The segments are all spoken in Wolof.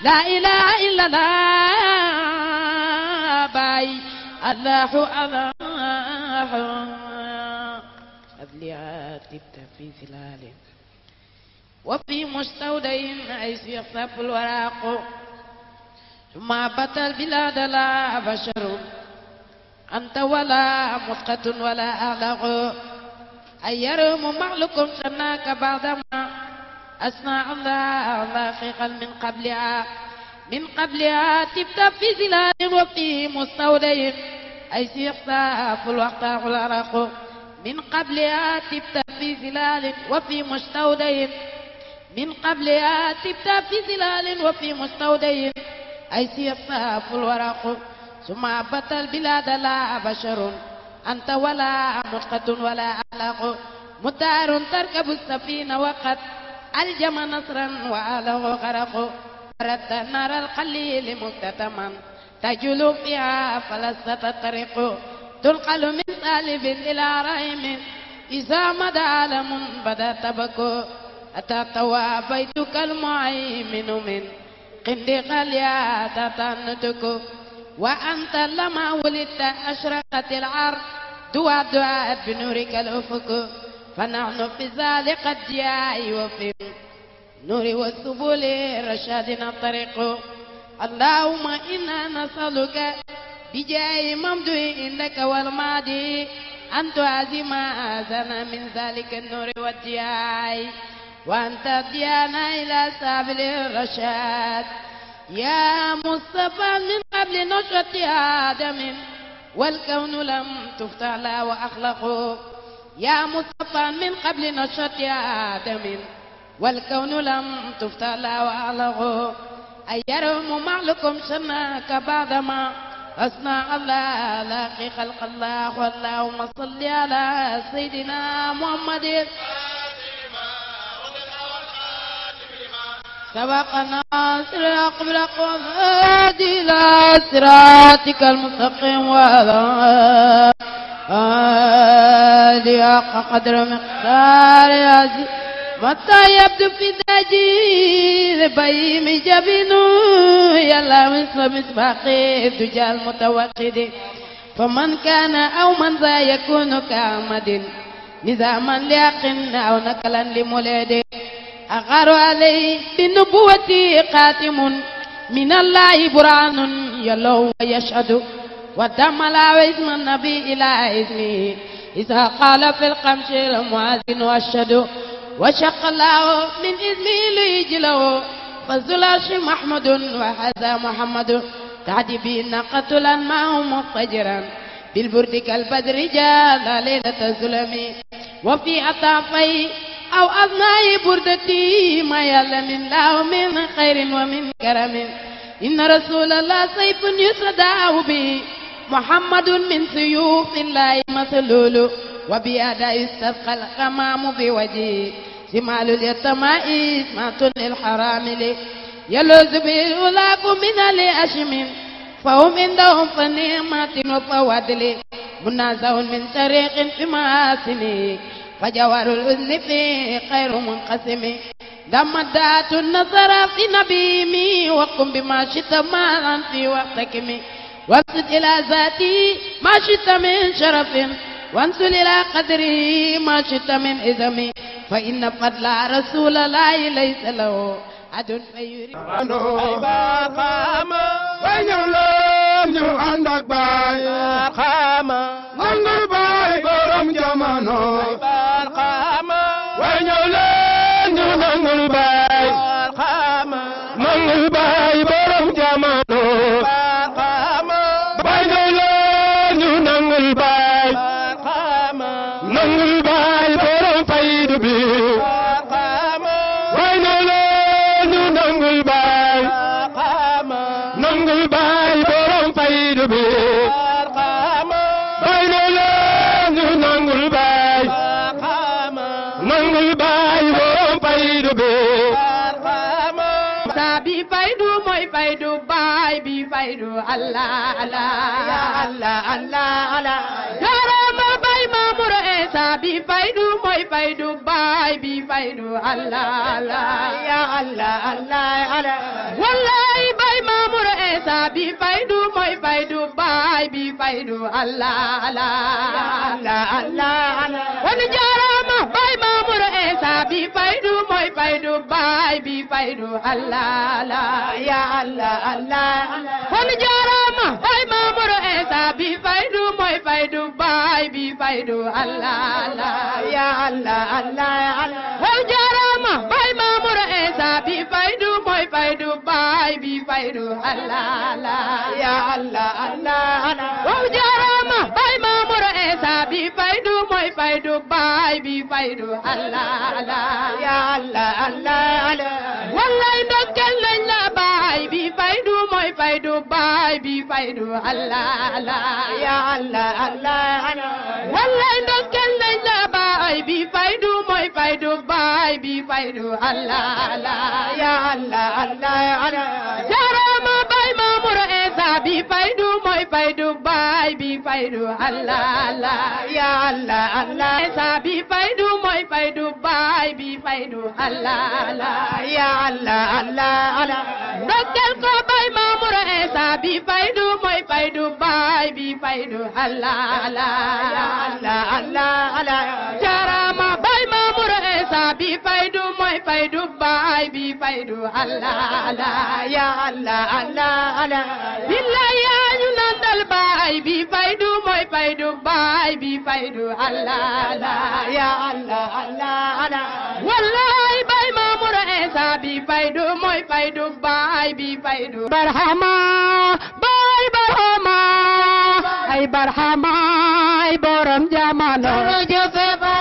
لا إله إلا الله باي الله الله قبلها تبت في ظلال وفي مستودع حيث يخطف الوراق ثم بت البلاد لا بشر أنت ولا مدقة ولا أغلق أي يرم معلق سناك بعدما أصنع الله لاققا من قبلها تبت في ظلال وفي مستودع حيث يخطف الوقت العرق من قبلها تبت في ظلال وفي مستودع من قبلها تبت في ظلال وفي مستودع حيث يخطف الورق ثم أبت البلاد لا بشر أنت ولا مدقة ولا أخلاق متار تركب السفينة وقد ألجم نصرا وآله غرق وردت نار القليل مكتتما تجول فيها فلست تطرق تنقل من سالب إلى رحم إذا مدى عالم بدا تبكو أتطوى بيتك المعيمن من قندق اليا تتنتك وأنت لما ولدت أشرقت الأرض دعاء بنورك الأفق فنحن في ذلك الضياء وفي نور والسبل رشادنا الطريق اللهم إنا نسألك بجاه ممدوح إنك والمادي أن تعزم أذنا من ذلك النور والضياء وأن تهدينا إلى سبيل الرشاد يا مصطفى من قبل نشأة آدم والكون لم تفتح له وأخلقه يا مصطفى من قبل نشأة آدم والكون لم تفتح له وأخلقه أيرهم معلكم شناك بعدما أصنع الله لاقي خلق الله واللهم صل على سيدنا محمد سبقنا صراط بالأقوام هادي إلى صراطك المستقيم وعلى آله حق قدر مقدار عزيز متى يبدو في دجيل بيم جبينه يلا مثل مصباحي الدجى المتوقد فمن كان أو من ذا يكون كأحمد نظاما ليقن أو نقلا لمولد أغار عليه بالنبوة قاتم من الله برهان يلو ويشهد ودم لا اسم النبي إلى اسمه إذا قال في القمش المؤذن واشهد وشق الله من اسمه ليجله فالزلاش محمد وهذا محمد تعدي به قتلا معه مفجرا بالبرد كالبدر جال ليلة الظلم وفي أطافي أو أثناء بردتي ما يعلم الله من خير ومن كرم إن رسول الله سيف يصدع به محمد من سيوف الله مسلول وبيده يستسقى الغمام بوجهه شمال اليتماء اسمة للحرام يلوذ به الأولاك من الأشم فهم عندهم فنعمة وفوادل منازع من طريق في محاسنه فجوار الأذن فيه خير منقسم دمدات النصر في نبيمي وقم بما شئت مالا في وقتكم وانسد إلى ذاتي ما شئت من شرف وانسل إلى قدري ما شئت من إذم فإن فضل رسول الله ليس له عد فيريد ñu ànd ak baay xama nangul baay borom jamono xama way ñëw leen ñu nangul baay xama nangul baay borom jamono xama way ñëw leen ñu nangul baay xama nangul baay borom faydu bi xama way ñëw leen ñu nangul baay xama nangul baay faydu bi bay na leen ñu nangul baay nangul baay borom faydu bi sabi faydu mooy faydu baay bi faydu Allah Allah Allah Allah Allah jarama bay Mamour sabi faydu mooy faydu baay bi faydu Allah Allah ya Allah Allah Allah wallahi Esa bi faydu mooy faydu baay bi faydu Allah Allah Allah Allah wala jaarama baay Mamour Esa bi faydu mooy faydu baay bi faydu Allah Allah ya Allah Allah wala jaarama baay Mamour Esa bi faydu mooy faydu baay bi faydu Allah Allah ya Allah Allah wala jaarama baay Mamour Esa bi faydu mooy faydu baay bi faydu Allah Allah ya Allah Allah wala jaarama baay Mamour Esa bi faydu mooy faydu baay bi faydu Allah Allah ya Allah Allah wallaay ndokkeel nañ la baay bi faydu mooy faydu baay bi faydu Allah Allah ya Allah Allah wallaay ndokkeel nañ la baay bi faydu mooy faydu baay bi faydu Allah Allah ya Allah Allah jaarama baay Mamour Esa bi faydu mooy faydu baay bi faydu Allah Allah ya Allah Allah Esa bi faydu mooy faydu baay bi faydu Allah Allah ya Allah Allah ndokkeel ko baay Mamour Esa bi faydu mooy faydu baay bi faydu Allah Allah ya Allah Allah jaarama baay Mamour Esa bi faydu mooy faydu baay bi faydu Allah Allah ya Allah Allah billahi yaa ñu nandal baay bi faydu mooy faydu baay bi faydu Allah Allah ya Allah Allah wallahi baay Mamour Esa bi faydu mooy faydu baay bi faydu barhama baay barhama ay barhama ay borom jamano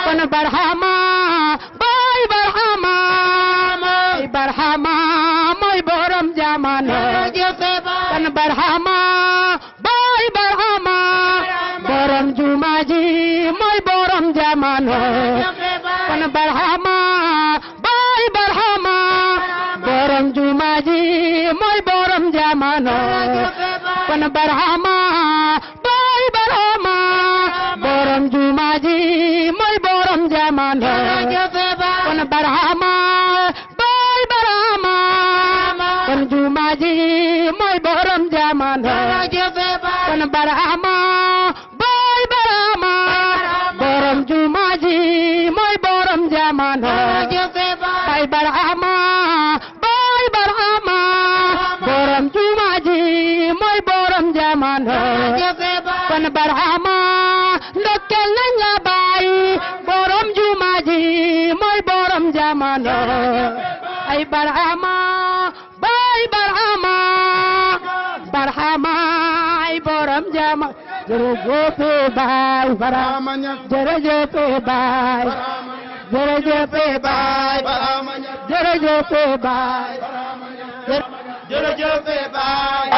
kon barhama baay barhama ay barhama mooy borom jamano kon barhama baay barhama borom jumaji mooy borom jamano kon barhama baay barhama borom jumaji mooy borom jamano kon barhama baay barhama borom jumaji mooy borom jamano kon barhama baay barhama kon jumaji mooy borom jamano kon barhama baay barhama borom jumaji mooy borom jamano baay barhama baay barhama borom jumaji mooy borom jamano kon barhama ndokkeel nañ la baay borom jumaji mooy borom jamano ay barhama baay barhama barhama ay borom jamano jërëjëf baay barhama jërëjëf baay jërëjëf baay jërëjëf baay jërëjëf baay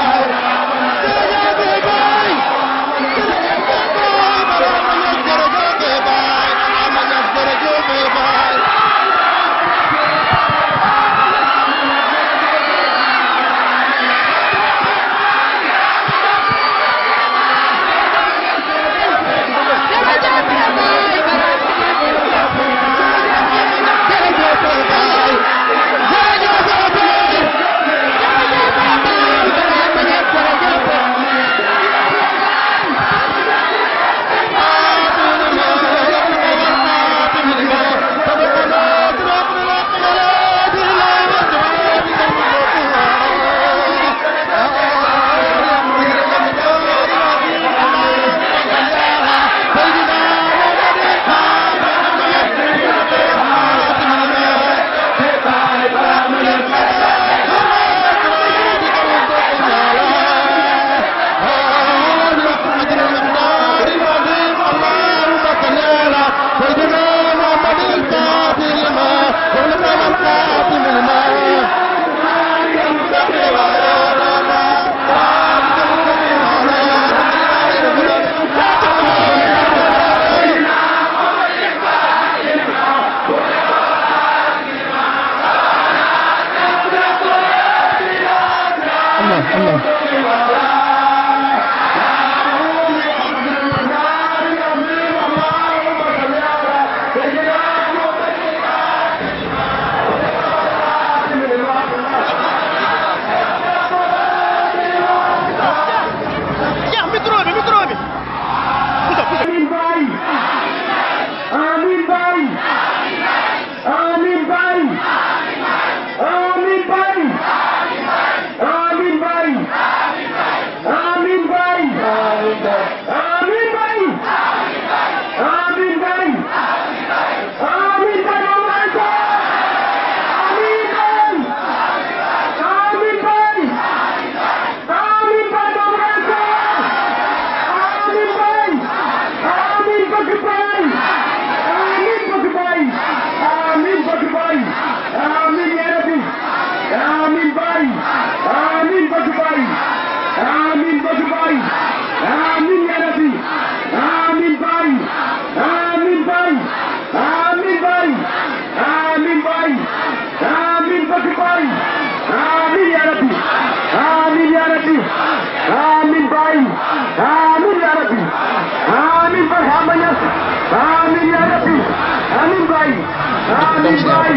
doomu si ñaar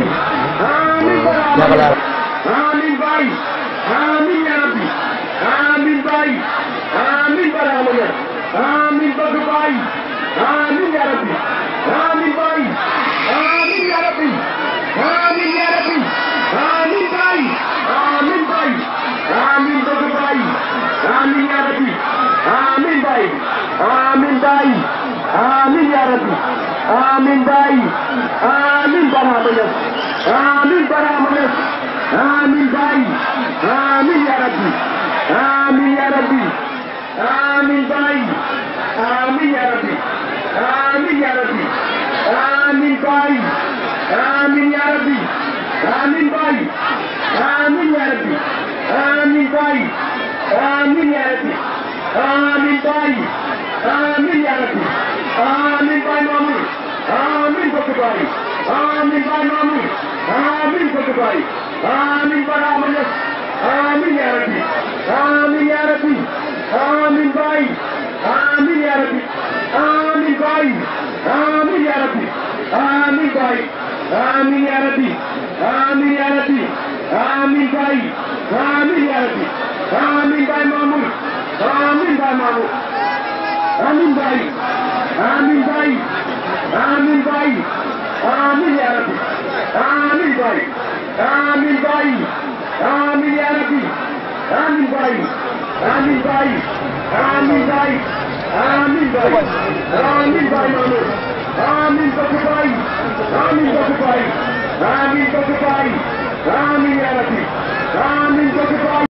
Yaakaar Amin Baye amin ya rabbi amin Baye amin barama ya amin bëgg Baye amin ya rabbi amin Baye amin ya rabbi amin ya rabbi amin Baye amin Baye amin bëgg Baye amin ya rabbi amin Baye amin Baye amin ya rabbi amin Baye amin barama ya amin barama ya amin Baye amin ya rabbi amin ya rabbi amin Baye amin ya rabbi amin ya rabbi amin Baye amin ya rabbi amin Baye amin ya rabbi amin Baye amin ya rabbi amin Baye amin ya rabbi amin Baye Mamour amin bëgg Baye amin Baye Mamour amin bëgg Baye amin barama Niass amin ya rabbi amin ya rabbi amin Baye amin ya rabbi amin Baye amin ya rabbi amin Baye amin ya rabbi amin ya rabbi amin Baye amin ya rabbi amin Baye Mamour amin Baye Mamour amin Baye amin Baye amin Baye amin ya rabbi amin Baye amin Baye amin ya rabbi amin Baye amin Baye amin Baye amin Baye amin Baye Mamour amin bëgg Baye amin bëgg Baye amin bëgg Baye amin ya rabbi amin bëgg Baye